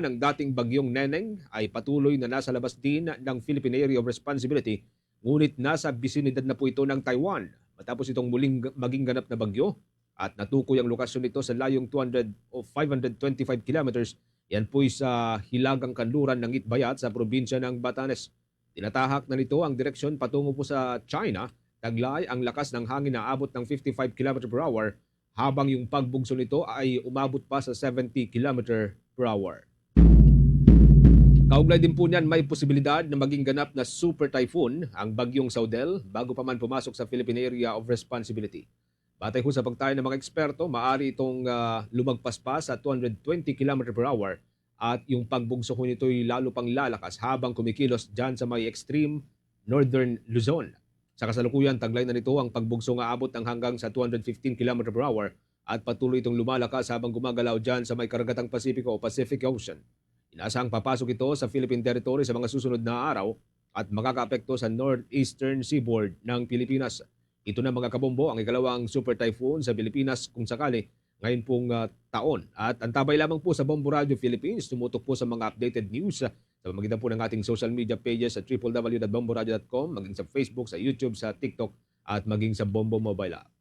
Ng dating bagyong Neneng ay patuloy na nasa labas din ng Philippine Area of Responsibility, ngunit nasa bisinidad na po ito ng Taiwan matapos itong muling maging ganap na bagyo at natukoy ang lokasyon nito sa layong 200 o 525 kilometers. Yan po sa hilagang kanluran ng Itbayat sa probinsya ng Batanes. Tinatahak na nito ang direksyon patungo po sa China. Taglay ang lakas ng hangin na abot ng 55 km per hour habang yung pagbugso nito ay umabot pa sa 70 km per hour. Kaugnay din po niyan, may posibilidad na maging ganap na super typhoon ang bagyong Saudel bago pa man pumasok sa Philippine Area of Responsibility. Batay ho sa pagtayo ng mga eksperto, maaari itong lumagpas pa sa 220 km per hour at yung pagbugso ko nito ay lalo pang lalakas habang kumikilos dyan sa may extreme northern Luzon. Sa kasalukuyan, taglay na nito ang pagbugso nga abot ng hanggang sa 215 km per hour at patuloy itong lumalakas habang gumagalaw dyan sa may karagatang Pasipiko o Pacific Ocean. Inaasahang papasok ito sa Philippine territory sa mga susunod na araw at makakaapekto sa northeastern seaboard ng Pilipinas. Ito na mga kabombo ang ikalawang super typhoon sa Pilipinas kung sakali ngayon pong taon. At antabay lamang po sa Bombo Radio Philippines, tumutok po sa mga updated news sa pamamagitan po ng ating social media pages sa www.bomboradio.com, maging sa Facebook, sa YouTube, sa TikTok at maging sa Bombo Mobile App.